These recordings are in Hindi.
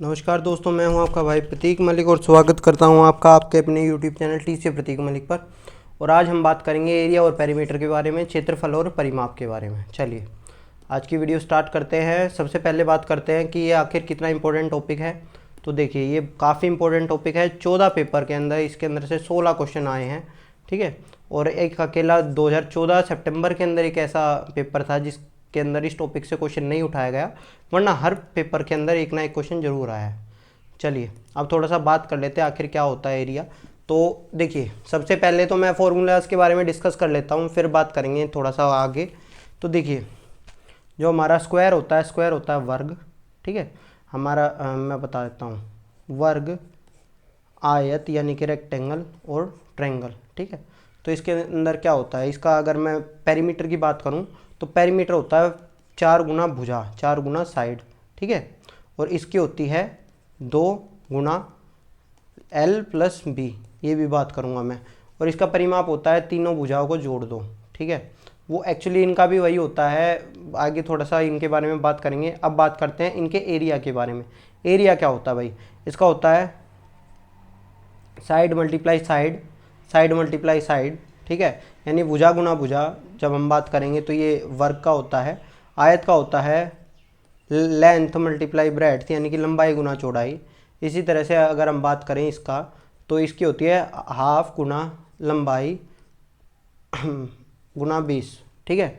नमस्कार दोस्तों, मैं हूं आपका भाई प्रतीक मलिक और स्वागत करता हूं आपका आपके अपने यूट्यूब चैनल टीसी प्रतीक मलिक पर। और आज हम बात करेंगे एरिया और पेरीमीटर के बारे में, क्षेत्रफल और परिमाप के बारे में। चलिए आज की वीडियो स्टार्ट करते हैं। सबसे पहले बात करते हैं कि ये आखिर कितना इंपॉर्टेंट टॉपिक है। तो देखिए, ये काफ़ी इंपॉर्टेंट टॉपिक है। 14 पेपर के अंदर इसके अंदर से 16 क्वेश्चन आए हैं, ठीक है। और एक अकेला 2014 सितंबर के अंदर एक ऐसा पेपर था जिसके अंदर इस टॉपिक से क्वेश्चन नहीं उठाया गया, वरना हर पेपर के अंदर एक ना एक क्वेश्चन जरूर आया है। चलिए अब थोड़ा सा बात कर लेते हैं आखिर क्या होता है एरिया। तो देखिए, सबसे पहले तो मैं फॉर्मूलाज के बारे में डिस्कस कर लेता हूँ, फिर बात करेंगे थोड़ा सा आगे। तो देखिए, जो हमारा स्क्वायर होता है वर्ग, ठीक है। हमारा मैं बता देता हूँ, वर्ग, आयत यानी कि रेक्टेंगल और ट्रायंगल, ठीक है। तो इसके अंदर क्या होता है, इसका अगर मैं पेरीमीटर की बात करूँ तो पेरीमीटर होता है 4 गुना भुजा, 4 गुना साइड, ठीक है। और इसकी होती है 2 गुना L प्लस B, ये भी बात करूँगा मैं। और इसका परिमाप होता है तीनों भुजाओं को जोड़ दो, ठीक है। वो एक्चुअली इनका भी वही होता है, आगे थोड़ा सा इनके बारे में बात करेंगे। अब बात करते हैं इनके एरिया के बारे में। एरिया क्या होता है भाई, इसका होता है side multiply side, side multiply side, ठीक है। यानी भुजा गुना भुजा जब हम बात करेंगे तो ये वर्ग का होता है। आयत का होता है लेंथ मल्टीप्लाई ब्रेड्थ, यानी कि लंबाई गुना चौड़ाई। इसी तरह से अगर हम बात करें इसका, तो इसकी होती है हाफ गुना लंबाई गुना 20, ठीक है।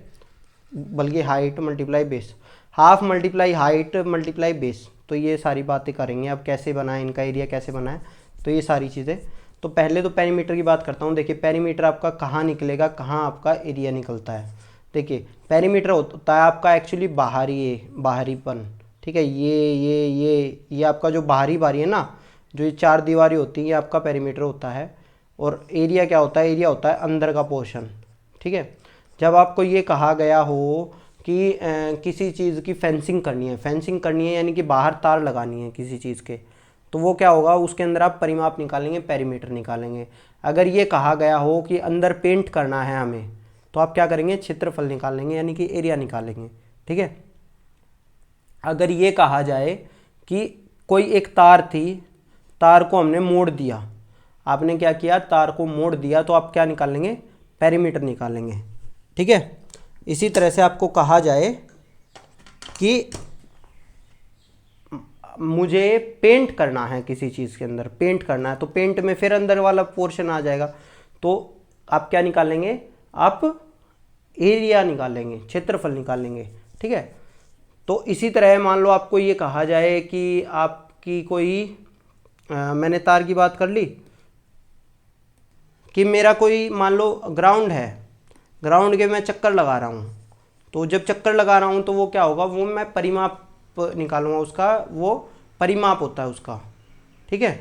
बल्कि height multiply base, half multiply height multiply base. तो ये सारी बातें करेंगे अब, कैसे बनाए इनका एरिया, कैसे बनाए, तो ये सारी चीज़ें। तो पहले तो पेरीमीटर की बात करता हूँ। देखिए, पेरीमीटर आपका कहाँ निकलेगा, कहाँ आपका एरिया निकलता है। देखिए, पेरीमीटर होता है आपका एक्चुअली बाहरीपन, ठीक है। ये आपका जो बाहरी है ना, जो ये 4 दीवारी होती है, ये आपका पेरीमीटर होता है। और एरिया क्या होता है, एरिया होता है अंदर का पोर्शन, ठीक है। जब आपको ये कहा गया हो कि किसी चीज़ की फेंसिंग करनी है यानी कि बाहर तार लगानी है किसी चीज़ के, तो वो क्या होगा, उसके अंदर आप परिमाप निकालेंगे, पेरीमीटर निकालेंगे। अगर ये कहा गया हो कि अंदर पेंट करना है हमें, तो आप क्या करेंगे, क्षेत्रफल निकालेंगे यानी कि एरिया निकालेंगे, ठीक है। अगर ये कहा जाए कि कोई एक तार थी, तार को हमने मोड़ दिया, आपने क्या किया, तार को मोड़ दिया, तो आप क्या निकालेंगे, पेरीमीटर निकालेंगे, ठीक है। इसी तरह से आपको कहा जाए कि मुझे पेंट करना है किसी चीज़ के अंदर, पेंट करना है, तो पेंट में फिर अंदर वाला पोर्शन आ जाएगा। तो आप क्या निकालेंगे, आप एरिया निकालेंगे, क्षेत्रफल निकालेंगे, ठीक है। तो इसी तरह मान लो आपको ये कहा जाए कि आपकी कोई मैंने तार की बात कर ली कि मेरा कोई मान लो ग्राउंड है, ग्राउंड के मैं चक्कर लगा रहा हूँ। तो जब चक्कर लगा रहा हूँ तो वो क्या होगा, वो मैं परिमाप निकालूंगा उसका, वो परिमाप होता है उसका, ठीक है।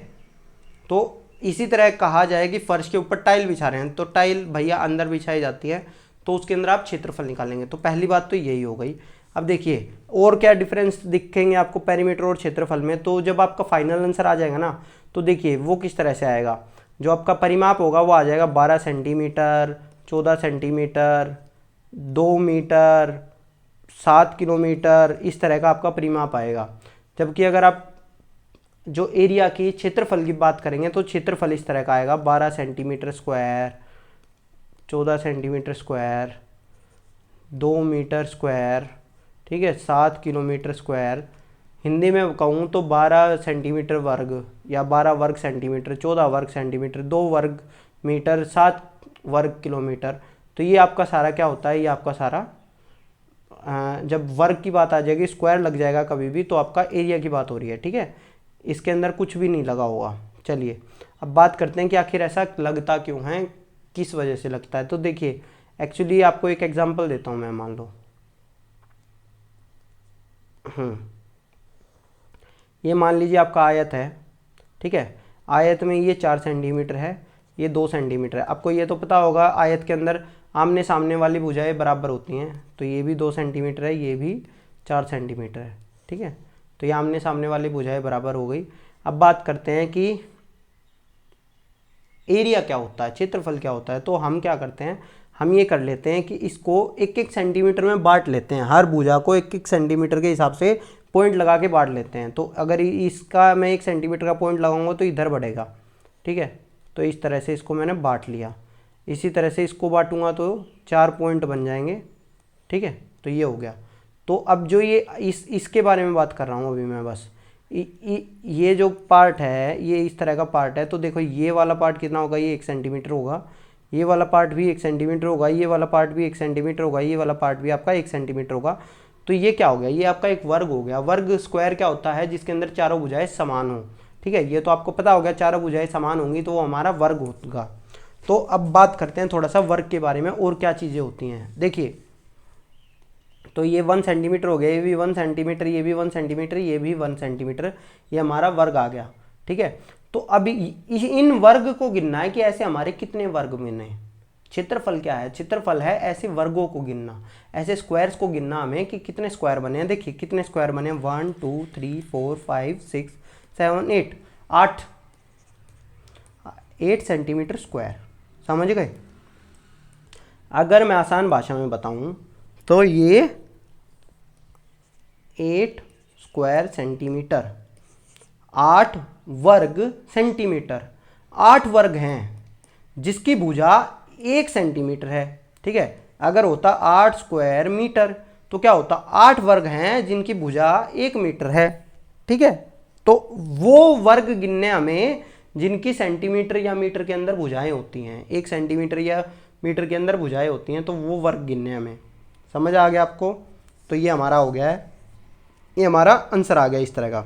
तो इसी तरह कहा जाए कि फर्श के ऊपर टाइल बिछा रहे हैं, तो टाइल भैया अंदर बिछाई जाती है, तो उसके अंदर आप क्षेत्रफल निकालेंगे। तो पहली बात तो यही हो गई। अब देखिए और क्या डिफरेंस दिखेंगे आपको पेरीमीटर और क्षेत्रफल में। तो जब आपका फाइनल आंसर आ जाएगा ना, तो देखिए वो किस तरह से आएगा। जो आपका परिमाप होगा वो आ जाएगा 12 सेंटीमीटर, 14 सेंटीमीटर, 2 मीटर, 7 किलोमीटर, इस तरह का आपका परिमाप आएगा। जबकि अगर आप जो एरिया की क्षेत्रफल की बात करेंगे तो क्षेत्रफल इस तरह का आएगा, 12 centimetre square, 14 centimetre square, 2 metre square, ठीक है, 7 किलोमीटर स्क्वायर। हिंदी में कहूँ तो 12 सेंटीमीटर वर्ग या 12 वर्ग सेंटीमीटर, 14 वर्ग सेंटीमीटर, 2 वर्ग मीटर, 7 वर्ग किलोमीटर। तो ये आपका सारा क्या होता है, ये आपका सारा जब वर्ग की बात आ जाएगी, स्क्वायर लग जाएगा कभी भी, तो आपका एरिया की बात हो रही है, ठीक है। इसके अंदर कुछ भी नहीं लगा होगा। चलिए अब बात करते हैं कि आखिर ऐसा लगता क्यों है, किस वजह से लगता है। तो देखिए, एक्चुअली आपको एक एग्जांपल देता हूँ मैं, मान लो ये मान लीजिए आपका आयत है, ठीक है। आयत में ये 4 सेंटीमीटर है, ये 2 सेंटीमीटर है। आपको ये तो पता होगा आयत के अंदर आमने सामने वाली भुजाएं बराबर होती हैं, तो ये भी 2 सेंटीमीटर है, ये भी 4 सेंटीमीटर है, ठीक है। तो ये आमने सामने वाली भुजाएं बराबर हो गई। अब बात करते हैं कि एरिया क्या होता है, क्षेत्रफल क्या होता है। तो हम क्या करते हैं, हम ये कर लेते हैं कि इसको 1-1 सेंटीमीटर में बांट लेते हैं, हर भुजा को 1-1 सेंटीमीटर के हिसाब से पॉइंट लगा के बांट लेते हैं। तो अगर इसका मैं 1 सेंटीमीटर का पॉइंट लगाऊंगा तो इधर बढ़ेगा, ठीक है। तो इस तरह से इसको मैंने बांट लिया। इसी तरह से इसको बांटूंगा तो 4 पॉइंट बन जाएंगे, ठीक है। तो ये हो गया। तो अब जो ये इसके बारे में बात कर रहा हूँ अभी मैं, बस ये जो पार्ट है ये इस तरह का पार्ट है। तो देखो ये वाला पार्ट कितना होगा, ये 1 सेंटीमीटर होगा, ये वाला पार्ट भी 1 सेंटीमीटर होगा, ये वाला पार्ट भी 1 सेंटीमीटर होगा, ये वाला पार्ट भी आपका 1 सेंटीमीटर होगा। तो ये क्या हो गया, ये आपका एक वर्ग हो गया। वर्ग स्क्वायर क्या होता है, जिसके अंदर चारों भुजाएं समान हो, ठीक है। ये तो आपको पता हो गया, चारों भुजाएं समान होंगी तो वो हमारा वर्ग होगा। तो अब बात करते हैं थोड़ा सा वर्ग के बारे में, और क्या चीज़ें होती हैं। देखिए, तो ये 1 सेंटीमीटर हो गया, ये भी 1 सेंटीमीटर, ये भी 1 सेंटीमीटर, ये भी 1 सेंटीमीटर, ये हमारा वर्ग आ गया, ठीक है। तो अब इन वर्ग को गिनना है कि ऐसे हमारे कितने वर्ग बने। क्षेत्रफल क्या है, क्षेत्रफल है ऐसे वर्गों को गिनना, ऐसे स्क्वायर्स को गिनना हमें कि कितने स्क्वायर बने हैं। देखिए कितने स्क्वायर बने हैं, 1 2 3 4 5 6 7 8 8 सेंटीमीटर स्क्वायर, समझ गए। अगर मैं आसान भाषा में बताऊं तो ये 8 स्क्वायर सेंटीमीटर, 8 वर्ग सेंटीमीटर, 8 वर्ग हैं जिसकी भुजा 1 सेंटीमीटर है, ठीक है। अगर होता 8 स्क्वायर मीटर तो क्या होता, 8 वर्ग हैं जिनकी भुजा 1 मीटर है, ठीक है। तो वो वर्ग गिनने हमें जिनकी सेंटीमीटर या मीटर के अंदर भुजाएं होती हैं, 1 सेंटीमीटर या मीटर के अंदर भुजाएं होती हैं, तो वो वर्ग गिनने हमें। समझ आ गया आपको। तो ये हमारा हो गया है, ये हमारा आंसर आ गया इस तरह का,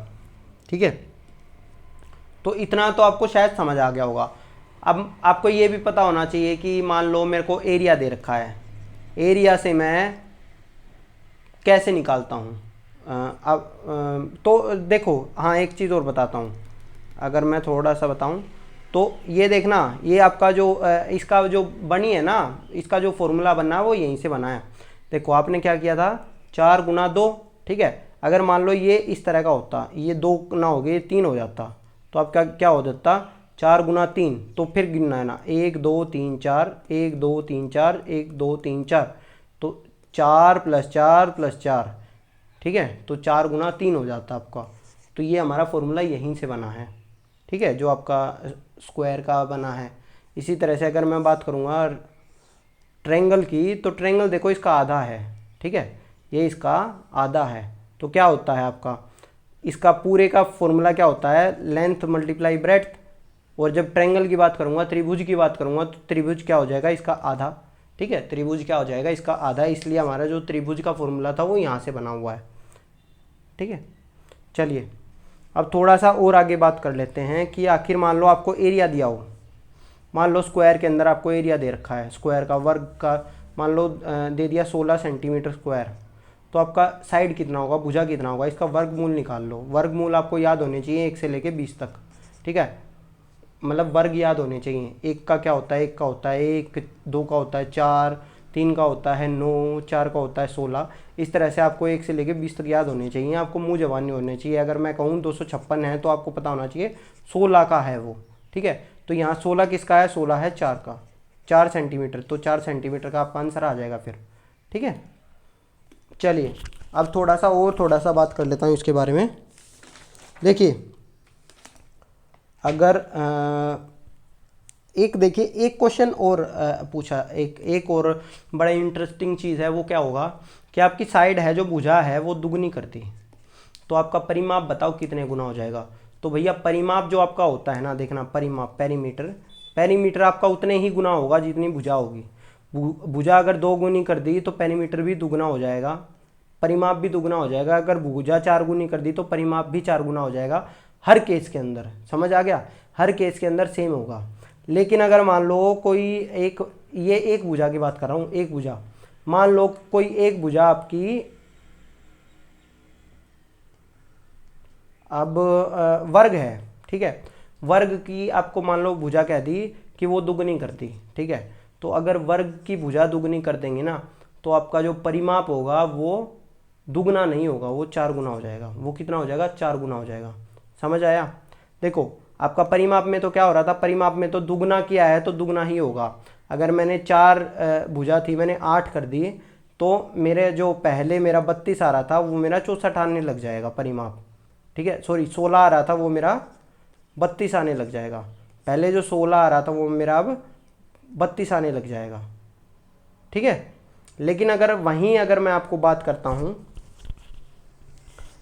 ठीक है। तो इतना तो आपको शायद समझ आ गया होगा। अब आपको ये भी पता होना चाहिए कि मान लो मेरे को एरिया दे रखा है, एरिया से मैं कैसे निकालता हूँ। अब तो देखो, हाँ एक चीज़ और बताता हूँ, अगर मैं थोड़ा सा बताऊँ तो ये देखना, ये आपका जो इसका जो बनी है ना, इसका जो फॉर्मूला बना है वो यहीं से बना है। देखो आपने क्या किया था, 4 गुना 2, ठीक है। अगर मान लो ये इस तरह का होता, ये 2 ना हो गए 3 हो जाता, तो आपका क्या हो जाता, 4 गुना 3, तो फिर गिनना है ना, 1 2 3 4, 1 2 3 4, 1 2 3 4, तो 4 + 4 + 4, ठीक है। तो 4 गुना 3 हो जाता आपका। तो ये हमारा फॉर्मूला यहीं से बना है, ठीक है, जो आपका स्क्वायर का बना है। इसी तरह से अगर मैं बात करूँगा ट्रायंगल की, तो ट्रायंगल देखो इसका आधा है, ठीक है, ये इसका आधा है। तो क्या होता है आपका, इसका पूरे का फॉर्मूला क्या होता है, लेंथ मल्टीप्लाई ब्रेड्थ। और जब ट्रायंगल की बात करूँगा, त्रिभुज की बात करूँगा, तो त्रिभुज क्या हो जाएगा, इसका आधा, ठीक है। त्रिभुज क्या हो जाएगा, इसका आधा। इसलिए हमारा जो त्रिभुज का फॉर्मूला था वो यहाँ से बना हुआ है, ठीक है। चलिए अब थोड़ा सा और आगे बात कर लेते हैं कि आखिर मान लो आपको एरिया दिया हो, मान लो स्क्वायर के अंदर आपको एरिया दे रखा है, स्क्वायर का वर्ग का मान लो दे दिया 16 सेंटीमीटर स्क्वायर, तो आपका साइड कितना होगा, भुजा कितना होगा, इसका वर्गमूल निकाल लो। वर्गमूल आपको याद होने चाहिए 1 से लेके 20 तक, ठीक है। मतलब वर्ग याद होने चाहिए, 1 का क्या होता है, 1 का होता है 1, 2 का होता है 4, 3 का होता है 9, 4 का होता है 16। इस तरह से आपको 1 से लेके 20 तक याद होने चाहिए, आपको मुँह जबान नहीं होने चाहिए। अगर मैं कहूँ 256 है तो आपको पता होना चाहिए 16 का है वो, ठीक है। तो यहाँ 16 किसका है, 16 है 4 का, 4 सेंटीमीटर, तो 4 सेंटीमीटर का आपका आंसर आ जाएगा फिर, ठीक है। चलिए अब थोड़ा सा बात कर लेता हूँ इसके बारे में। देखिए अगर देखिए एक क्वेश्चन और पूछा, एक और बड़ा इंटरेस्टिंग चीज़ है, वो क्या होगा कि आपकी साइड है जो भुजा है वो दुगनी करती, तो आपका परिमाप बताओ कितने गुना हो जाएगा। तो भैया परिमाप जो आपका होता है ना, देखना परिमाप, पेरीमीटर आपका उतने ही गुना होगा जितनी भुजा होगी। भुजा अगर 2 गुनी कर दी तो पेरीमीटर भी दुगना हो जाएगा, परिमाप भी दुगना हो जाएगा। अगर भुजा 4 गुनी कर दी तो परिमाप भी 4 गुना हो जाएगा। हर केस के अंदर, समझ आ गया, हर केस के अंदर सेम होगा। लेकिन अगर मान लो कोई ये एक भुजा की बात कर रहा हूँ, एक भुजा, मान लो कोई एक भुजा आपकी अब वर्ग है, ठीक है, वर्ग की आपको मान लो भुजा कह दी कि वो दुगनी करती, ठीक है। तो अगर वर्ग की भुजा दुगनी कर देंगे ना, तो आपका जो परिमाप होगा वो दुगना नहीं होगा, वो 4 गुना हो जाएगा। वो कितना हो जाएगा, 4 गुना हो जाएगा। समझ आया। देखो आपका परिमाप में तो क्या हो रहा था, परिमाप में तो दुगना किया है तो दुगना ही होगा। अगर मैंने 4 भुजा थी मैंने 8 कर दी, तो मेरे जो पहले मेरा 32 आ रहा था वो मेरा 64 आने लग जाएगा परिमाप, ठीक है, सॉरी 16 आ रहा था वो मेरा 32 आने लग जाएगा। पहले जो 16 आ रहा था वो मेरा अब 32 आने लग जाएगा, ठीक है। लेकिन अगर मैं आपको बात करता हूँ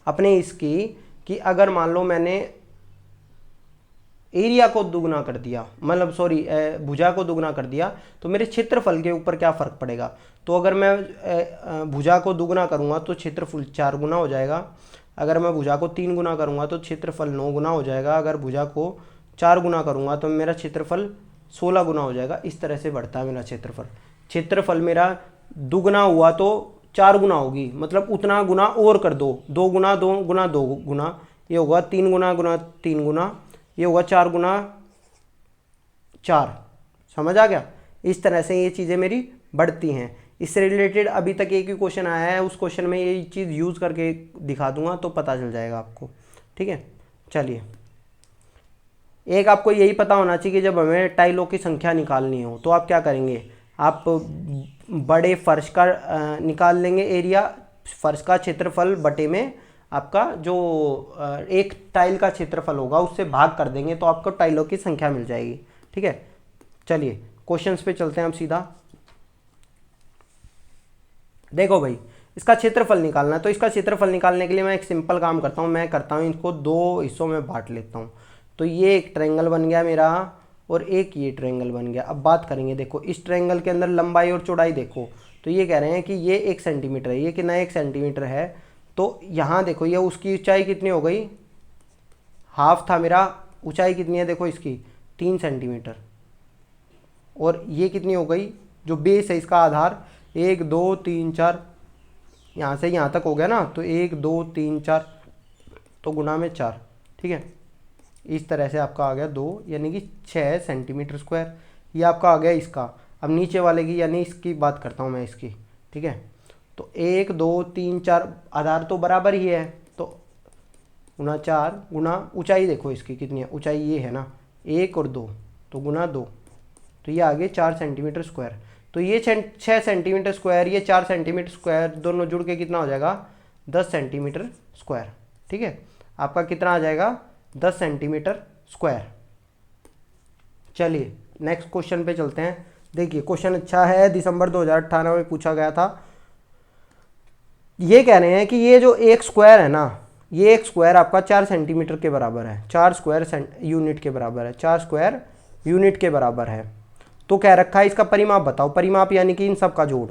अपने इसकी, कि अगर मान लो मैंने एरिया को दुगना कर दिया, मतलब सॉरी भुजा को दुगना कर दिया, तो मेरे क्षेत्रफल के ऊपर क्या फ़र्क पड़ेगा। तो अगर मैं भुजा को दुगना करूँगा तो क्षेत्रफल 4 गुना हो जाएगा। अगर मैं भुजा को 3 गुना करूँगा तो क्षेत्रफल 9 गुना हो जाएगा। अगर भुजा को 4 गुना करूँगा तो मेरा क्षेत्रफल 16 गुना हो जाएगा। इस तरह से बढ़ता है मेरा क्षेत्रफल मेरा दुगना हुआ तो 4 गुना होगी, मतलब उतना गुना और कर दो, 2 गुना 2 गुना 2 गुना, ये होगा 3 गुना गुना 3 गुना, ये होगा 4 गुना 4। समझ आ गया। इस तरह से ये चीज़ें मेरी बढ़ती हैं। इससे रिलेटेड अभी तक एक ही क्वेश्चन आया है, उस क्वेश्चन में ये चीज़ यूज़ करके दिखा दूंगा तो पता चल जाएगा आपको, ठीक है। चलिए, एक आपको यही पता होना चाहिए कि जब हमें टाइलों की संख्या निकालनी हो तो आप क्या करेंगे, आप बड़े फर्श का निकाल लेंगे एरिया, फर्श का क्षेत्रफल बटे में आपका जो एक टाइल का क्षेत्रफल होगा उससे भाग कर देंगे तो आपको टाइलों की संख्या मिल जाएगी, ठीक है। चलिए क्वेश्चंस पे चलते हैं हम सीधा। देखो भाई, इसका क्षेत्रफल निकालना है, तो इसका क्षेत्रफल निकालने के लिए मैं एक सिंपल काम करता हूँ, मैं करता हूँ इसको 2 हिस्सों में बांट लेता हूँ। तो ये एक ट्रायंगल बन गया मेरा और एक ये ट्रायंगल बन गया। अब बात करेंगे, देखो इस ट्रायंगल के अंदर लंबाई और चौड़ाई देखो, तो ये कह रहे हैं कि ये 1 सेंटीमीटर है, ये कितना 1 सेंटीमीटर है। तो यहाँ देखो ये उसकी ऊंचाई कितनी हो गई, हाफ था मेरा, ऊंचाई कितनी है देखो इसकी 3 सेंटीमीटर, और ये कितनी हो गई जो बेस है इसका आधार 1 2 3 4, यहाँ से यहाँ तक हो गया ना, तो 1 2 3 4 तो गुना में 4, ठीक है। इस तरह से आपका आ गया 2 यानी कि 6 सेंटीमीटर स्क्वायर, ये आपका आ गया इसका। अब नीचे वाले की यानी इसकी बात करता हूँ मैं इसकी, ठीक है। तो 1 2 3 4 आधार तो बराबर ही है, तो गुना 4 गुना ऊंचाई देखो इसकी कितनी है, ऊंचाई ये है ना 1 और 2 तो गुना 2, तो ये आगे 4 सेंटीमीटर स्क्वायर। तो ये 6 सेंटीमीटर स्क्वायर, ये 4 सेंटीमीटर स्क्वायर, दोनों जुड़ के कितना हो जाएगा 10 सेंटीमीटर स्क्वायर, ठीक है। आपका कितना आ जाएगा 10 सेंटीमीटर स्क्वायर। चलिए नेक्स्ट क्वेश्चन पे चलते हैं। देखिए क्वेश्चन अच्छा है, दिसंबर 2018 में पूछा गया था। ये कह रहे हैं कि ये जो एक स्क्वायर है ना, ये एक स्क्वायर आपका 4 सेंटीमीटर के बराबर है, 4 स्क्वायर यूनिट के बराबर है, 4 स्क्वायर यूनिट के बराबर है। तो कह रखा है इसका परिमाप बताओ, परिमाप यानी कि इन सब का जोड़,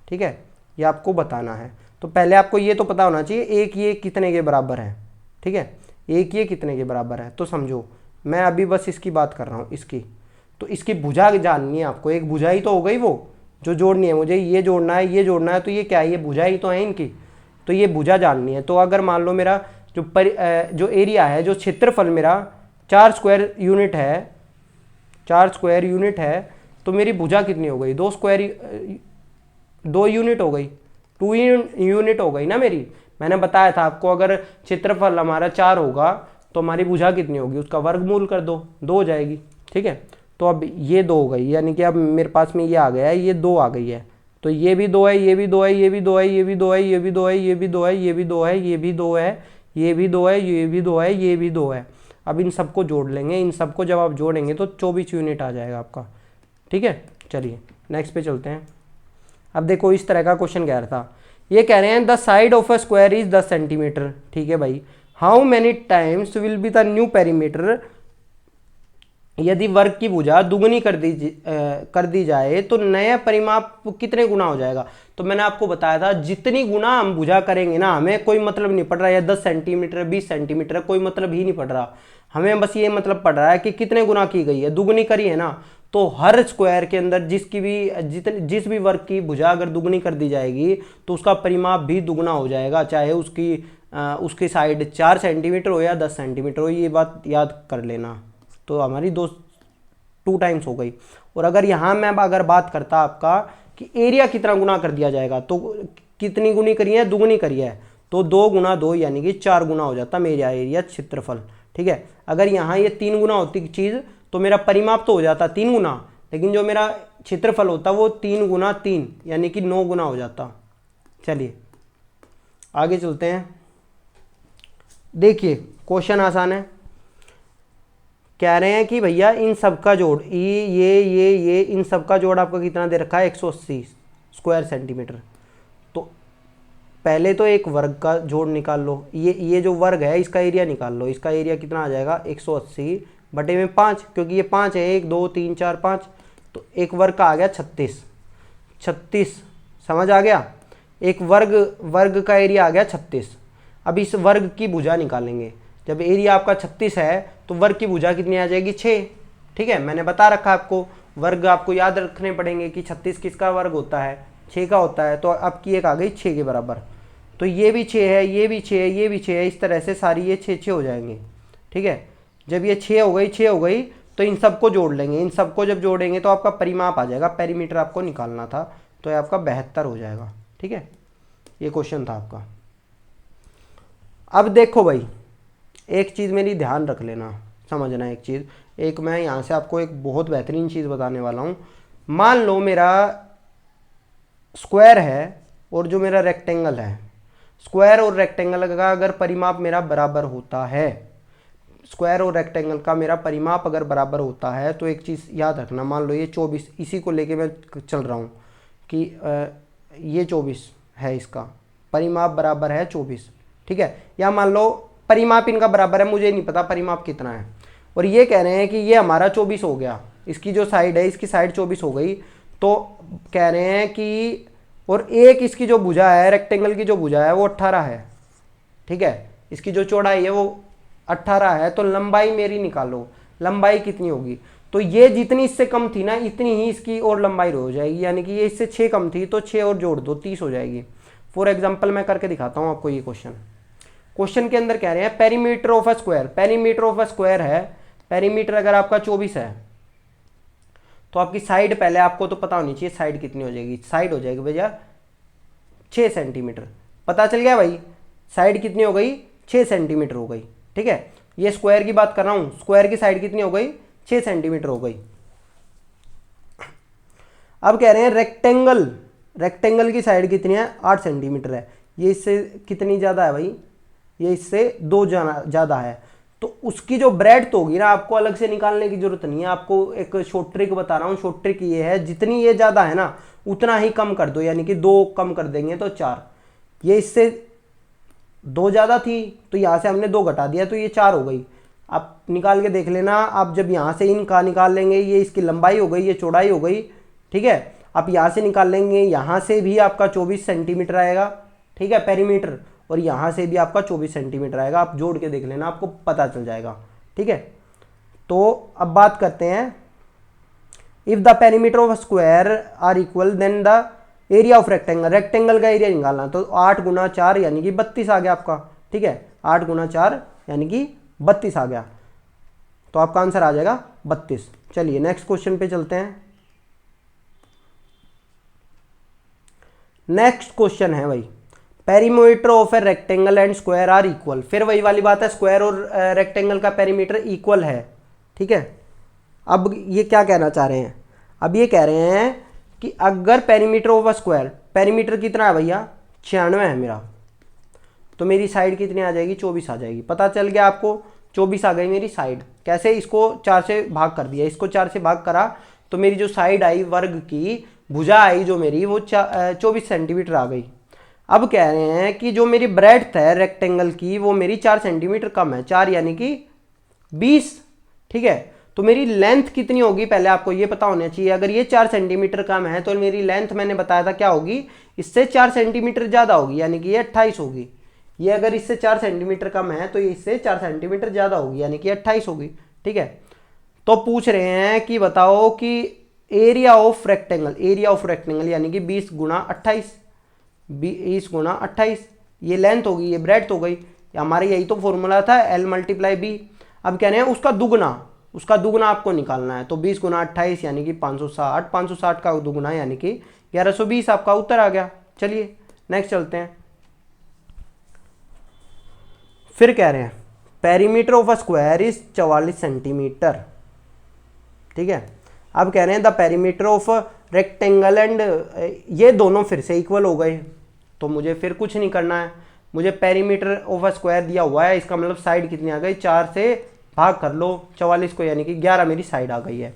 ठीक है, ये आपको बताना है। तो पहले आपको ये तो पता होना चाहिए एक ये कितने के बराबर है, ठीक है, एक ये कितने के बराबर है। तो समझो मैं अभी बस इसकी बात कर रहा हूँ, इसकी, तो इसकी भुजा जाननी है आपको, एक भुजा ही तो हो गई वो जो जोड़नी है, मुझे ये जोड़ना है ये जोड़ना है, तो ये क्या है, ये भुजा ही तो है इनकी, तो ये भुजा जाननी है। तो अगर मान लो मेरा जो एरिया है, जो क्षेत्रफल मेरा 4 स्क्वायर यूनिट है, 4 स्क्वायर यूनिट है, तो मेरी भुजा कितनी हो गई 2 यूनिट हो गई, 2 यूनिट हो गई ना मेरी। मैंने बताया था आपको अगर क्षेत्रफल हमारा 4 होगा तो हमारी भुजा कितनी होगी, उसका वर्गमूल कर दो, 2 हो जाएगी, ठीक है। तो अब ये 2 हो गई, यानी कि अब मेरे पास में ये आ गया है, ये 2 आ गई है, तो ये भी 2 है, ये भी 2 है, ये भी 2 है, ये भी 2 है, ये भी 2 है, ये भी 2 है, ये भी 2 है, ये भी 2 है, ये भी 2 है, ये भी 2 है, ये भी 2 है। अब इन सबको जोड़ लेंगे, इन सबको जब आप जोड़ेंगे तो 24 यूनिट आ जाएगा आपका, ठीक है। चलिए नेक्स्ट पे चलते हैं। अब देखो इस तरह का क्वेश्चन कह रहा था, ये कह रहे हैं the side of a square is 10 centimetre, ठीक है भाई। How many times will be the new perimeter, यदि वर्ग की भुजा दुगनी कर दी जाए तो नया परिमाप कितने गुना हो जाएगा। तो मैंने आपको बताया था जितनी गुना हम भुजा करेंगे ना, हमें कोई मतलब नहीं पड़ रहा है 10 सेंटीमीटर 20 सेंटीमीटर, कोई मतलब ही नहीं पड़ रहा, हमें बस ये मतलब पड़ रहा है कि कितने गुना की गई है, दुगनी करी है ना। तो हर स्क्वायर के अंदर जिस भी वर्ग की भुजा अगर दुगनी कर दी जाएगी तो उसका परिमाप भी दुगना हो जाएगा, चाहे उसकी साइड 4 सेंटीमीटर हो या 10 सेंटीमीटर हो, ये बात याद कर लेना। तो हमारी 2 टाइम्स हो गई। और अगर यहाँ मैं अगर बात करता आपका कि एरिया कितना गुना कर दिया जाएगा, तो कितनी गुनी करी है, दुगनी करी है, तो 2 गुना 2 यानी कि 4 गुना हो जाता मेरा एरिया क्षेत्रफल, ठीक है। अगर यहाँ ये 3 गुना होती चीज़ तो मेरा परिमाप तो हो जाता 3 गुना, लेकिन जो मेरा क्षेत्रफल होता वो 3 गुना 3 यानी कि 9 गुना हो जाता, चलिए आगे चलते हैं। देखिए क्वेश्चन आसान है। कह रहे हैं कि भैया इन सब का जोड़ ये इन सब का जोड़ आपको कितना दे रखा है 180 स्क्वायर सेंटीमीटर। तो पहले तो एक वर्ग का जोड़ निकाल लो, ये जो वर्ग है इसका एरिया निकाल लो। इसका एरिया कितना आ जाएगा 180 बटे में 5, क्योंकि ये 5 है, 1 2 3 4 5, तो एक वर्ग का आ गया 36। समझ आ गया। एक वर्ग का एरिया आ गया 36। अब इस वर्ग की भुजा निकालेंगे। जब एरिया आपका 36 है तो वर्ग की भुजा कितनी आ जाएगी 6। ठीक है, मैंने बता रखा है आपको, वर्ग आपको याद रखने पड़ेंगे कि 36 किसका वर्ग होता है 6 का होता है। तो आपकी एक आ गई 6 के बराबर। तो ये भी 6 है, ये भी 6 है, ये भी 6 है, इस तरह से सारी ये 6 हो जाएंगे। ठीक है, जब ये 6 हो गई तो इन सबको जोड़ लेंगे। इन सबको जब जोड़ेंगे तो आपका परिमाप आ जाएगा, पेरीमीटर आपको निकालना था, तो ये आपका 72 हो जाएगा। ठीक है, ये क्वेश्चन था आपका। अब देखो भाई, एक चीज़ मेरी ध्यान रख लेना, समझना एक चीज़। एक मैं यहाँ से आपको एक बहुत बेहतरीन चीज़ बताने वाला हूँ। मान लो मेरा स्क्वायर है और जो मेरा रेक्टेंगल है, स्क्वायर और रेक्टेंगल का अगर परिमाप मेरा बराबर होता है, स्क्वायर और रेक्टेंगल का मेरा परिमाप अगर बराबर होता है, तो एक चीज़ याद रखना। मान लो ये 24, इसी को लेके मैं चल रहा हूँ कि ये 24 है, इसका परिमाप बराबर है 24। ठीक है, या मान लो परिमाप इनका बराबर है, मुझे नहीं पता परिमाप कितना है, और ये कह रहे हैं कि ये हमारा 24 हो गया, इसकी जो साइड है इसकी साइड 24 हो गई। तो कह रहे हैं कि और एक इसकी जो भुजा है, रेक्टेंगल की जो भुजा है वो 18 है। ठीक है, इसकी जो चौड़ाई है वो 18 है। तो लंबाई मेरी निकालो, लंबाई कितनी होगी। तो ये जितनी इससे कम थी ना, इतनी ही इसकी और लंबाई हो जाएगी, यानी कि ये इससे 6 कम थी तो 6 और जोड़ दो, 30 हो जाएगी। फॉर एग्जाम्पल मैं करके दिखाता हूँ आपको। ये क्वेश्चन के अंदर कह रहे हैं perimeter of a square, perimeter of a square है, पेरीमीटर अगर आपका 24 है तो आपकी साइड, पहले आपको तो पता होनी चाहिए साइड कितनी हो जाएगी। साइड हो जाएगी भैया 6 सेंटीमीटर। पता चल गया भाई, साइड कितनी हो गई 6 सेंटीमीटर हो गई। ठीक है, ये स्क्वायर की बात कर रहा हूं, स्क्वायर की साइड कितनी हो गई 6 सेंटीमीटर हो गई। अब कह रहे हैं रेक्टेंगल, रेक्टेंगल की साइड कितनी है 8 सेंटीमीटर है। ये इससे कितनी ज़्यादा है भाई, ये इससे 2 ज़्यादा है। तो उसकी जो ब्रेड्थ होगी ना, आपको अलग से निकालने की जरूरत नहीं है। आपको एक शॉर्ट ट्रिक बता रहा हूँ, शॉर्ट ट्रिक ये है, जितनी ये ज़्यादा है ना उतना ही कम कर दो, यानी कि 2 कम कर देंगे तो 4। ये इससे 2 ज़्यादा थी तो यहाँ से हमने 2 घटा दिया तो ये 4 हो गई। आप निकाल के देख लेना। आप जब यहाँ से इनका निकाल लेंगे, ये इसकी लंबाई हो गई, ये चौड़ाई हो गई। ठीक है, आप यहाँ से निकाल लेंगे, यहाँ से भी आपका 24 सेंटीमीटर आएगा। ठीक है, पेरीमीटर, और यहाँ से भी आपका 24 सेंटीमीटर आएगा। आप जोड़ के देख लेना, आपको पता चल जाएगा। ठीक है, तो अब बात करते हैं, if the perimeter of square are equal then the area of rectangle, rectangle का एरिया निकालना। तो 8 गुना 4 यानी कि 32 आ गया आपका। ठीक है, 8 गुना 4 यानी कि 32 आ गया, तो आपका आंसर आ जाएगा 32। चलिए नेक्स्ट क्वेश्चन पे चलते हैं। नेक्स्ट क्वेश्चन है भाई, perimeter of a rectangle and square are equal. फिर वही वाली बात है, स्क्वायर और रेक्टेंगल का पेरीमीटर इक्वल है। ठीक है, अब ये क्या कहना चाह रहे हैं, अब ये कह रहे हैं कि अगर perimeter of a square, perimeter कितना है भैया 96 है मेरा, तो मेरी साइड कितनी आ जाएगी 24 आ जाएगी। पता चल गया आपको, 24 आ गई मेरी साइड। कैसे, इसको 4 से भाग कर दिया, इसको 4 से भाग करा तो मेरी जो साइड आई वर्ग की, भुजा आई जो मेरी, वो 24 सेंटीमीटर आ गई। अब कह रहे हैं कि जो मेरी ब्रेड्थ है रेक्टेंगल की, वो मेरी 4 सेंटीमीटर कम है, 4 यानी कि 20। ठीक है, तो मेरी लेंथ कितनी होगी पहले आपको ये पता होना चाहिए। अगर ये 4 सेंटीमीटर कम है तो मेरी लेंथ मैंने बताया था क्या होगी, इससे 4 सेंटीमीटर ज़्यादा होगी, यानी कि ये 28 होगी। ये अगर इससे 4 सेंटीमीटर कम है तो ये इससे 4 सेंटीमीटर ज़्यादा होगी, यानी कि 28 होगी। ठीक है, तो पूछ रहे हैं कि बताओ कि area of rectangle, area of rectangle यानी कि 20 गुना 28, 20 गुना 28, ये लेंथ होगी, ये ब्रेड्थ हो गई। हमारे यही तो फॉर्मूला था L × B। अब कह रहे हैं उसका दुगना, उसका दुगना आपको निकालना है। तो 20 गुना 28 यानी कि 560, 560 का दुगना यानी कि 1120 आपका उत्तर आ गया। चलिए नेक्स्ट चलते हैं। फिर कह रहे हैं perimeter of a square is 44 centimetre. ठीक है, अब कह रहे हैं the perimeter of rectangle and, ये दोनों फिर से इक्वल हो गए, तो मुझे फिर कुछ नहीं करना है, मुझे पेरीमीटर ऑफ अ स्क्वायर दिया हुआ है, इसका मतलब साइड कितनी आ गई, 4 से भाग कर लो 44 को, यानी कि 11 मेरी साइड आ गई है।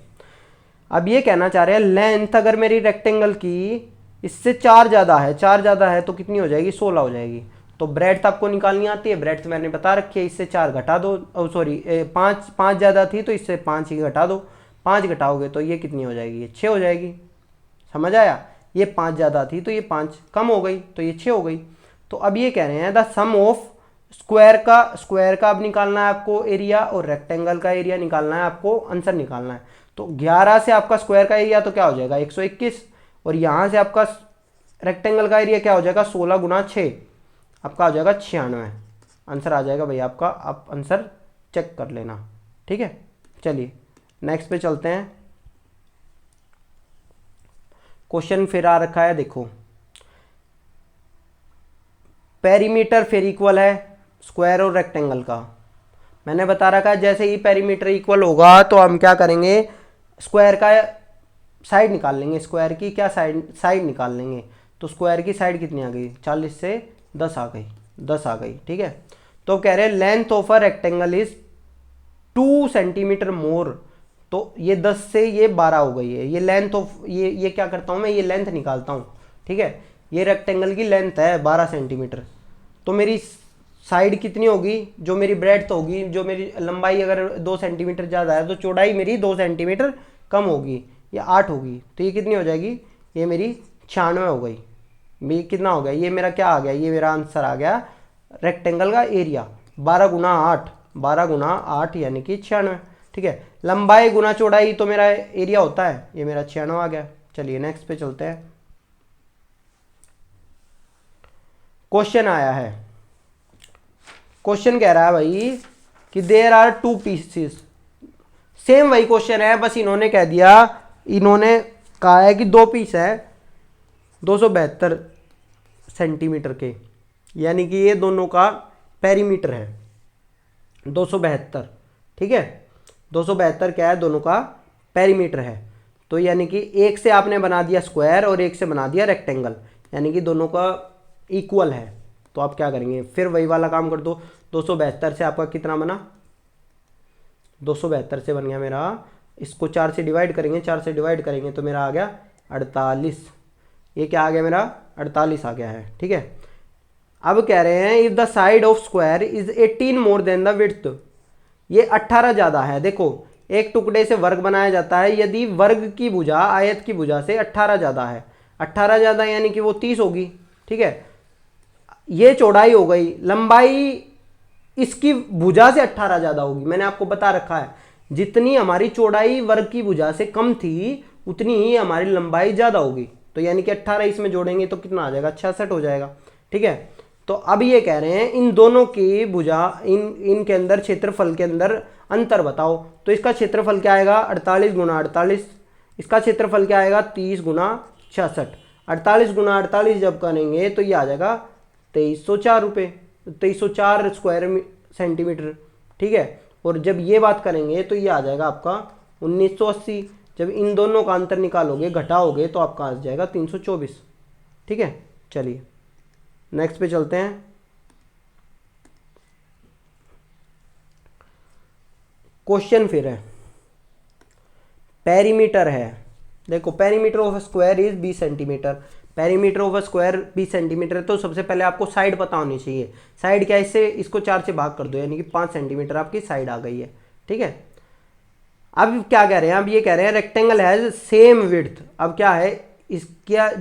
अब ये कहना चाह रहे हैं लेंथ अगर मेरी रेक्टेंगल की इससे 4 ज़्यादा है, 4 ज़्यादा है तो कितनी हो जाएगी, 16 हो जाएगी। तो ब्रेड्थ आपको निकालनी आती है, ब्रेड्थ मैंने बता रखी है, इससे 4 घटा दो, सॉरी 5 ज़्यादा थी तो इससे 5 ही घटा दो, 5 घटाओगे तो ये कितनी हो जाएगी, ये 6 हो जाएगी। समझ आया, ये 5 ज़्यादा थी तो ये 5 कम हो गई तो ये 6 हो गई। तो अब ये कह रहे हैं द सम ऑफ स्क्वायर का अब निकालना है आपको एरिया, और रेक्टेंगल का एरिया निकालना है आपको, आंसर निकालना है। तो 11 से आपका स्क्वायर का एरिया तो क्या हो जाएगा 121, और यहाँ से आपका रेक्टेंगल का एरिया क्या हो जाएगा 16 गुना 6, आपका आ जाएगा 96, आंसर आ जाएगा भैया आपका। आप आंसर चेक कर लेना, ठीक है। चलिए नेक्स्ट पे चलते हैं। क्वेश्चन फिर आ रखा है, देखो पेरीमीटर फिर इक्वल है स्क्वायर और रेक्टेंगल का। मैंने बता रखा है जैसे ही पेरीमीटर इक्वल होगा तो हम क्या करेंगे, स्क्वायर का साइड निकाल लेंगे, स्क्वायर की क्या साइड निकाल लेंगे। तो स्क्वायर की साइड कितनी आ गई, 40 से 10 आ गई, 10 आ गई, ठीक है। तो कह रहे हैं length of a rectangle is 2 centimetre more, तो ये 10 से ये 12 हो गई है, ये लेंथ ऑफ ये क्या करता हूँ मैं, ये लेंथ निकालता हूँ, ठीक है। ये रेक्टेंगल की लेंथ है 12 सेंटीमीटर, तो मेरी साइड कितनी होगी, जो मेरी ब्रेड्थ होगी, जो मेरी लंबाई अगर 2 सेंटीमीटर ज़्यादा है तो चौड़ाई मेरी 2 सेंटीमीटर कम होगी, या 8 होगी, तो ये कितनी हो जाएगी, ये मेरी 96 हो गई। ये कितना हो गया, ये मेरा क्या आ गया, ये मेरा आंसर आ गया रेक्टेंगल का एरिया 12 गुना 8, 12 गुना 8 यानी कि 96, ठीक है। लंबाई गुना चौड़ाई तो मेरा एरिया होता है, ये मेरा 96 आ गया। चलिए नेक्स्ट पे चलते हैं। क्वेश्चन आया है, क्वेश्चन कह रहा है भाई कि देयर आर 2 पीसेस, सेम वही क्वेश्चन है, बस इन्होंने कह दिया, इन्होंने कहा है कि 2 पीस है 272 सेंटीमीटर के, यानी कि ये दोनों का पेरीमीटर है 272, ठीक है। 272 क्या है, दोनों का पेरीमीटर है। तो यानी कि एक से आपने बना दिया स्क्वायर और एक से बना दिया रेक्टेंगल, यानी कि दोनों का इक्वल है। तो आप क्या करेंगे, फिर वही वाला काम कर दो। 272 से आपका कितना बना, 272 से बन गया मेरा, इसको 4 से डिवाइड करेंगे, 4 से डिवाइड करेंगे तो मेरा आ गया 48, ये क्या आ गया मेरा 48 आ गया है, ठीक है। अब कह रहे हैं if the side of square is 18 more than the width, ये 18 ज़्यादा है। देखो एक टुकड़े से वर्ग बनाया जाता है, यदि वर्ग की भुजा आयत की भुजा से 18 ज़्यादा है, 18 ज़्यादा यानी कि वो 30 होगी, ठीक है। ये चौड़ाई हो गई, लंबाई इसकी भुजा से 18 ज़्यादा होगी, मैंने आपको बता रखा है जितनी हमारी चौड़ाई वर्ग की भुजा से कम थी उतनी ही हमारी लंबाई ज़्यादा होगी। तो यानी कि 18 इसमें जोड़ेंगे तो कितना आ जाएगा, 66 हो जाएगा, ठीक है। तो अब ये कह रहे हैं इन दोनों की भुजा इनके अंदर क्षेत्रफल के अंदर अंतर बताओ। तो इसका क्षेत्रफल क्या आएगा 48 गुना 48, इसका क्षेत्रफल क्या आएगा 30 गुना 66। 48 गुना 48 जब करेंगे तो ये आ जाएगा 2304 रुपये, 2304 स्क्वायर सेंटीमीटर, ठीक है। और जब ये बात करेंगे तो ये आ जाएगा आपका 1980, जब इन दोनों का अंतर निकालोगे घटाओगे तो आपका आ जाएगा 324, ठीक है। चलिए नेक्स्ट पे चलते हैं। क्वेश्चन फिर है, पेरीमीटर है, देखो perimeter of square is 20 centimetre, perimeter of square 20 centimetre है, तो सबसे पहले आपको साइड पता होनी चाहिए। साइड क्या है, इससे इसको 4 से भाग कर दो यानी कि 5 सेंटीमीटर आपकी साइड आ गई है, ठीक है। अब क्या कह रहे हैं, अब ये कह रहे हैं रेक्टेंगल हैज सेम विड्थ। अब क्या है, इसका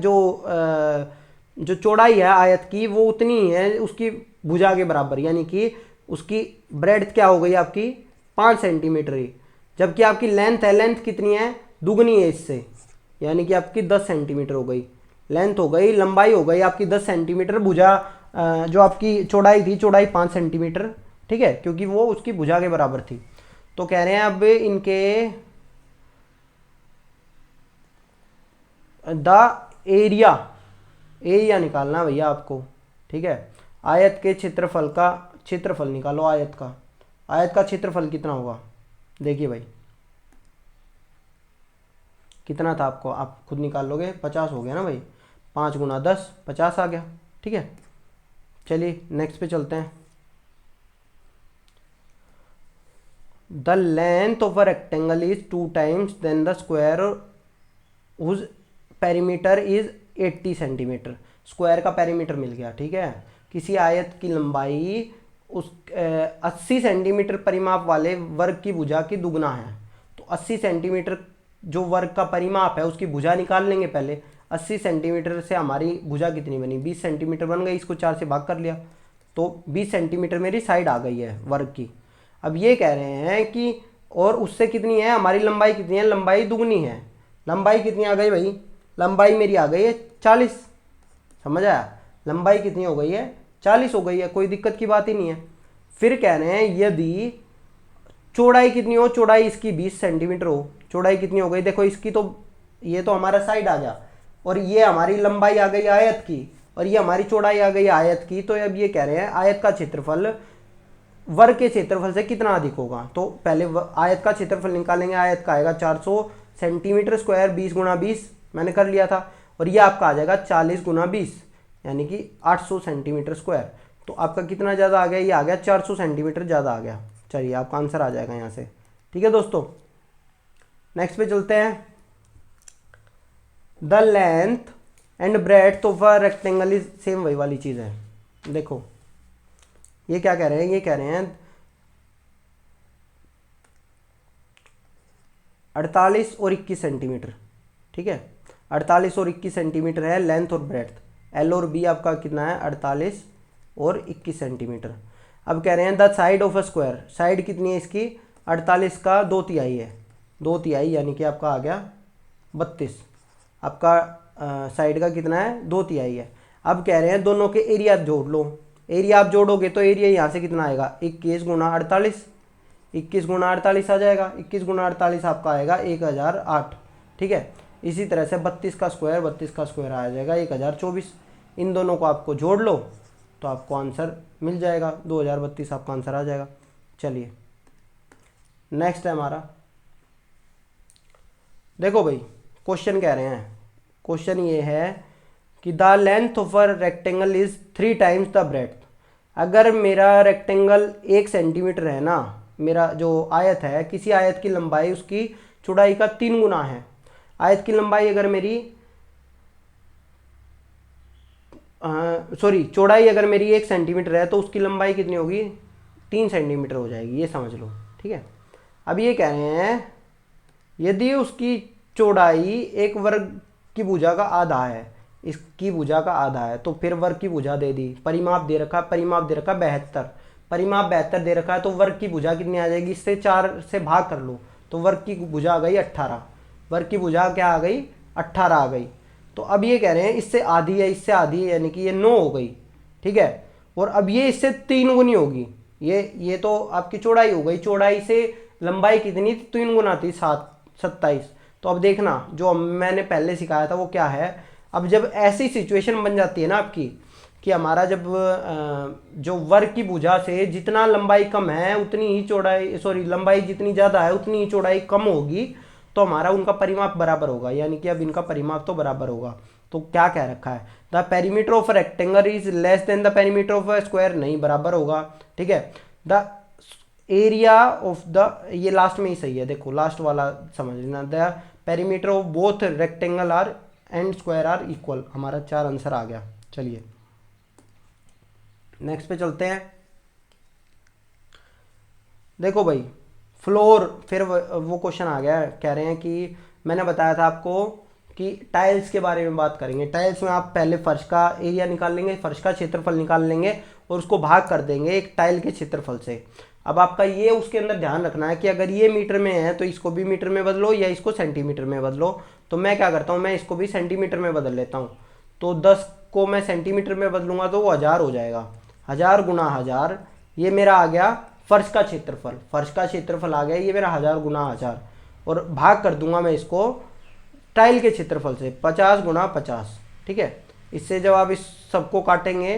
जो चौड़ाई है आयत की वो उतनी ही है उसकी भुजा के बराबर, यानी कि उसकी ब्रेड्थ क्या हो गई आपकी 5 सेंटीमीटर ही, जबकि आपकी लेंथ है, लेंथ कितनी है दुगनी है इससे, यानी कि आपकी 10 सेंटीमीटर हो गई, लेंथ हो गई, लंबाई हो गई आपकी 10 सेंटीमीटर, भुजा जो आपकी चौड़ाई थी चौड़ाई 5 सेंटीमीटर, ठीक है, क्योंकि वो उसकी भुजा के बराबर थी। तो कह रहे हैं अब इनके द एरिया निकालना भैया आपको, ठीक है। आयत के क्षेत्रफल का क्षेत्रफल निकालो, आयत का क्षेत्रफल कितना होगा, देखिए भाई कितना था आपको, आप खुद निकाल लोगे, 50 हो गया ना भाई, 5 गुना 10 50 आ गया, ठीक है, चलिए नेक्स्ट पे चलते हैं। The length of a rectangle is 2 times than the square whose perimeter is 80 centimetre. Square का पेरीमीटर मिल गया, ठीक है। किसी आयत की लंबाई उस 80 सेंटीमीटर परिमाप वाले वर्ग की भुजा की दुगना है। तो 80 सेंटीमीटर जो वर्ग का परिमाप है उसकी भुजा निकाल लेंगे पहले। 80 सेंटीमीटर से हमारी भुजा कितनी बनी, 20 सेंटीमीटर बन गई। इसको 4 से भाग कर लिया तो 20 सेंटीमीटर मेरी साइड आ गई है वर्ग की। अब ये कह रहे हैं कि और उससे कितनी है, हमारी लंबाई कितनी है, लंबाई दुगनी है। लंबाई कितनी आ गई भाई, लंबाई मेरी आ गई है 40। समझ आया, लंबाई कितनी हो गई है, 40 हो गई है, कोई दिक्कत की बात ही नहीं है। फिर कह रहे हैं यदि चौड़ाई कितनी हो, चौड़ाई इसकी 20 सेंटीमीटर हो। चौड़ाई कितनी हो गई, देखो इसकी तो ये तो हमारा साइड आ गया और ये हमारी लंबाई आ गई आयत की और ये हमारी चौड़ाई आ गई आयत की। तो अब ये कह रहे हैं आयत का क्षेत्रफल वर्ग के क्षेत्रफल से कितना अधिक होगा। तो पहले आयत का क्षेत्रफल निकालेंगे। आयत का आएगा 400 सेंटीमीटर स्क्वायर, 20 गुणा 20 मैंने कर लिया था, और ये आपका आ जाएगा 40 गुणा 20 यानी कि 800 सेंटीमीटर स्क्वायर। तो आपका कितना ज़्यादा आ गया, ये आ गया 400 सेंटीमीटर ज़्यादा आ गया। चलिए आपका आंसर आ जाएगा यहाँ से, ठीक है दोस्तों। नेक्स्ट पे चलते हैं। The length and breadth of a rectangle is, same वही वाली चीज़ है। देखो ये क्या कह रहे हैं, ये कह रहे हैं 48 और 21 सेंटीमीटर, ठीक है। 48 और 21 सेंटीमीटर है लेंथ और ब्रेड्थ। एल और बी आपका कितना है, 48 और 21 सेंटीमीटर। अब कह रहे हैं the side of a square, side कितनी है इसकी, 48 का 2/3 है, 2/3 यानी कि आपका आ गया 32। आपका साइड का कितना है, 2/3 है। अब कह रहे हैं दोनों के एरिया जोड़ लो। एरिया आप जोड़ोगे तो एरिया यहाँ से कितना आएगा, 21 गुणा 48, 21 गुणा 48 आ जाएगा। 21 गुणा 48 आपका आएगा 1008, ठीक है। इसी तरह से 32 का स्क्वायर, 32 का स्क्वायर आ जाएगा 1024। इन दोनों को आपको जोड़ लो तो आपको आंसर मिल जाएगा 2032, आपका आंसर आ जाएगा। चलिए नेक्स्ट है हमारा। देखो भाई क्वेश्चन कह रहे हैं, क्वेश्चन ये है कि the length of a rectangle is 3 times the breadth. अगर मेरा रेक्टेंगल 1 सेंटीमीटर है ना, मेरा जो आयत है, किसी आयत की लंबाई उसकी चौड़ाई का 3 गुना है। आयत की लंबाई अगर मेरी चौड़ाई अगर मेरी 1 सेंटीमीटर है तो उसकी लंबाई कितनी होगी, 3 सेंटीमीटर हो जाएगी, ये समझ लो, ठीक है। अब ये कह रहे हैं यदि उसकी चौड़ाई एक वर्ग की भुजा का आधा है, इसकी भुजा का आधा है, तो फिर वर्ग की भुजा दे दी, परिमाप दे रखा, परिमाप दे रखा 72, परिमाप 72 दे रखा है, तो वर्ग की भुजा कितनी आ जाएगी, इससे 4 से भाग कर लो तो वर्ग की भुजा आ गई 18। वर्ग की भुजा क्या आ गई, 18 आ गई। तो अब ये कह रहे हैं इससे आधी है, इससे आधी है, यानी कि ये 9 हो गई, ठीक है। और अब ये इससे 3 गुनी होगी, ये तो आपकी चौड़ाई हो गई, चौड़ाई से लंबाई कितनी थी, 3 गुना थी, 27। तो अब देखना जो मैंने पहले सिखाया था वो क्या है। अब जब ऐसी सिचुएशन बन जाती है ना आपकी कि हमारा जब जो वर्ग की भुजा से जितना लंबाई कम है उतनी ही चौड़ाई, लंबाई जितनी ज़्यादा है उतनी ही चौड़ाई कम होगी, तो हमारा उनका परिमाप बराबर होगा, यानी कि अब इनका परिमाप तो बराबर होगा। तो क्या कह रखा है, the perimeter of rectangle is less than the perimeter of a square, नहीं बराबर होगा, ठीक है। द एरिया ऑफ द, ये लास्ट में ही सही है, देखो लास्ट वाला समझ लेना, the perimeter of both rectangle are and square are equal. हमारा 4 आंसर आ गया। चलिए नेक्स्ट पे चलते हैं। देखो भाई फ्लोर, फिर वो क्वेश्चन आ गया, कह रहे हैं कि मैंने बताया था आपको कि टाइल्स के बारे में बात करेंगे। टाइल्स में आप पहले फर्श का एरिया निकाल लेंगे, फर्श का क्षेत्रफल निकाल लेंगे और उसको भाग कर देंगे एक टाइल के क्षेत्रफल से। अब आपका ये उसके अंदर ध्यान रखना है कि अगर ये मीटर में है तो इसको भी मीटर में बदलो या इसको सेंटीमीटर में बदलो। तो मैं क्या करता हूँ, मैं इसको भी सेंटीमीटर में बदल लेता हूँ। तो 10 को मैं सेंटीमीटर में बदलूंगा तो वो 1000 हो जाएगा। 1000 गुणा 1000, ये मेरा आ गया फर्श का क्षेत्रफल, फर्श का क्षेत्रफल आ गया ये मेरा 1000 गुणा 1000, और भाग कर दूंगा मैं इसको टाइल के क्षेत्रफल से, 50 गुणा 50, ठीक है। इससे जब आप इस सबको काटेंगे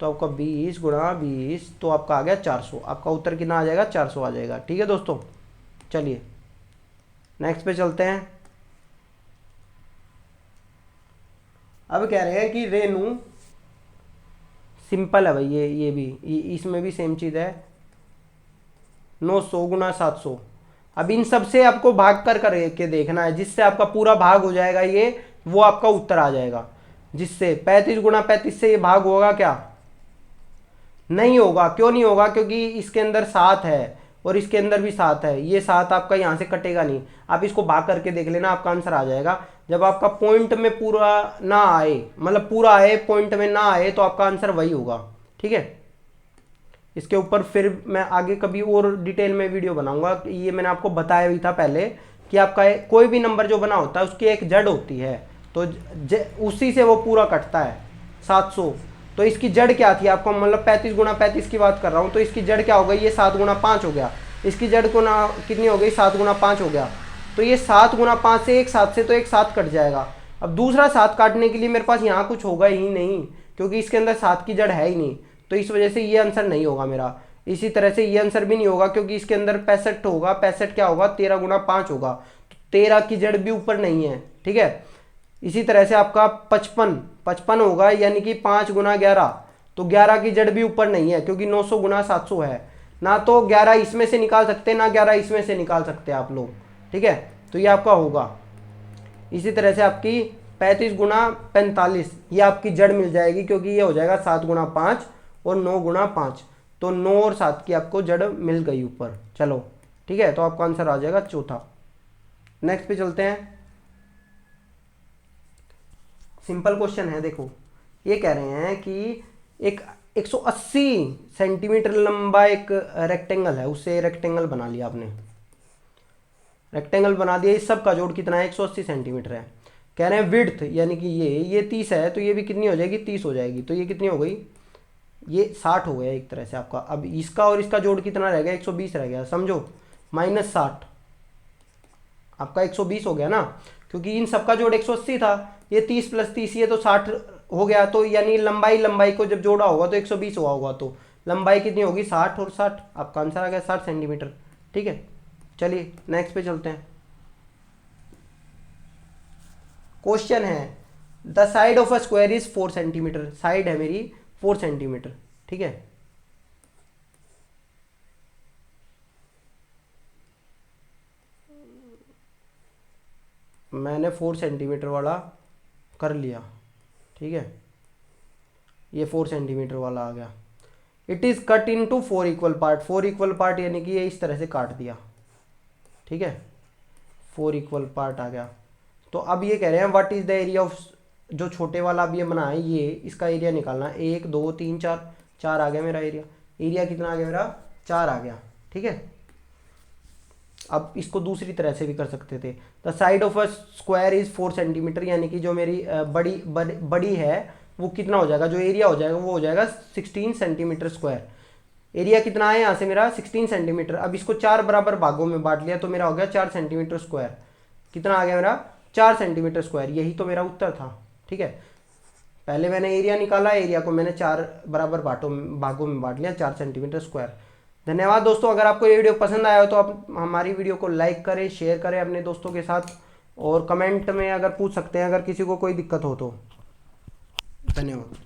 तो आपका 20 गुणा 20, तो आपका आ गया 400। आपका उत्तर कितना आ जाएगा, 400 आ जाएगा, ठीक है दोस्तों। चलिए नेक्स्ट पे चलते हैं। अब कह रहे हैं कि रेनू सिंपल है भाई, ये भी इसमें भी सेम चीज़ है, 900 गुना 700। अब इन सब से आपको भाग कर करके देखना है, जिससे आपका पूरा भाग हो जाएगा ये, वो आपका उत्तर आ जाएगा। जिससे 35 गुना 35 से ये भाग होगा क्या? नहीं होगा। क्यों नहीं होगा? क्योंकि इसके अंदर 7 है और इसके अंदर भी 7 है, ये 7 आपका यहाँ से कटेगा नहीं। आप इसको भाग करके देख लेना, आपका आंसर आ जाएगा। जब आपका पॉइंट में पूरा ना आए, मतलब पूरा आए पॉइंट में ना आए, तो आपका आंसर वही होगा। ठीक है, इसके ऊपर फिर मैं आगे कभी और डिटेल में वीडियो बनाऊंगा। ये मैंने आपको बताया भी था पहले कि आपका कोई भी नंबर जो बना होता है उसकी एक जड़ होती है, तो उसी से वो पूरा कटता है 700। तो इसकी जड़ क्या थी आपको, मतलब 35 गुना 35 की बात कर रहा हूँ, तो इसकी जड़ क्या हो गई? ये 7 गुना 5 हो गया। इसकी जड़ गुना कितनी हो गई? 7 गुना 5 हो गया। तो ये 7 गुना 5 से एक 7 से तो एक 7 कट जाएगा। अब दूसरा 7 काटने के लिए मेरे पास यहाँ कुछ होगा ही नहीं, क्योंकि इसके अंदर 7 की जड़ है ही नहीं। तो इस वजह से ये आंसर नहीं होगा मेरा। इसी तरह से ये आंसर भी नहीं होगा, क्योंकि इसके अंदर 65 होगा। 65 क्या होगा? 13 गुना 5 होगा। तो 13 की जड़ भी ऊपर नहीं है। ठीक है, इसी तरह से आपका 55 होगा, यानी कि 5 गुना 11। तो 11 की जड़ भी ऊपर नहीं है, क्योंकि 900 गुना 700 है ना। तो 11 इसमें से निकाल सकते, ना 11 इसमें से निकाल सकते आप लोग। ठीक है, तो ये आपका होगा। इसी तरह से आपकी 35 गुना 45, ये आपकी जड़ मिल जाएगी, क्योंकि ये हो जाएगा 7 गुना 5 और 9 गुना 5। तो 9 और 7 की आपको जड़ मिल गई ऊपर। चलो ठीक है, तो आपका आंसर आ जाएगा चौथा। नेक्स्ट पे चलते हैं। सिंपल क्वेश्चन है, देखो ये कह रहे हैं कि एक 180 सेंटीमीटर लंबा एक रेक्टेंगल है, उससे रेक्टेंगल बना लिया आपने। रेक्टेंगल बना दिया, इस सब का जोड़ कितना है? 180 सेंटीमीटर है। कह रहे हैं विड्थ, यानी कि ये 30 है, तो ये भी कितनी हो जाएगी? 30 हो जाएगी। तो ये कितनी हो गई? ये 60 हो गया एक तरह से आपका। अब इसका और इसका जोड़ कितना रह गया? 120 रह गया, समझो, -60 आपका 120 हो गया ना, क्योंकि इन सबका जोड़ 180 था। ये 30 + 30, ये तो 60 हो गया। तो यानी लंबाई को जब जोड़ा होगा तो 120 हुआ होगा। तो लंबाई कितनी होगी? 60 और 60, आपका आंसर आ गया 60 सेंटीमीटर। ठीक है, चलिए नेक्स्ट पे चलते हैं। क्वेश्चन है the side of a square is 4 centimetre. Side है मेरी 4 सेंटीमीटर। ठीक है, मैंने 4 सेंटीमीटर वाला कर लिया। ठीक है, ये 4 सेंटीमीटर वाला आ गया। It is cut into 4 equal part. 4 equal part यानी कि ये इस तरह से काट दिया। ठीक है, 4 इक्वल पार्ट आ गया। तो अब ये कह रहे हैं what is the area of, जो छोटे वाला अब ये बना है, ये इसका एरिया निकालना है। 1 2 3 4, 4 आ गया मेरा एरिया। एरिया कितना आ गया मेरा? 4 आ गया। ठीक है, अब इसको दूसरी तरह से भी कर सकते थे। The side of a square is 4 centimetre, यानी कि जो मेरी बड़ी है वो कितना हो जाएगा? जो एरिया हो जाएगा वो हो जाएगा 16 सेंटीमीटर स्क्वायर। एरिया कितना है यहाँ से मेरा? 16 सेंटीमीटर। अब इसको 4 बराबर भागों में बांट लिया, तो मेरा हो गया 4 सेंटीमीटर स्क्वायर। कितना आ गया मेरा? 4 सेंटीमीटर स्क्वायर। यही तो मेरा उत्तर था। ठीक है, पहले मैंने एरिया निकाला, एरिया को मैंने 4 बराबर भागों में बांट लिया, 4 सेंटीमीटर स्क्वायर। धन्यवाद दोस्तों। अगर आपको ये वीडियो पसंद आया हो तो आप हमारी वीडियो को लाइक करें, शेयर करें अपने दोस्तों के साथ, और कमेंट में अगर पूछ सकते हैं अगर किसी को कोई दिक्कत हो तो। धन्यवाद।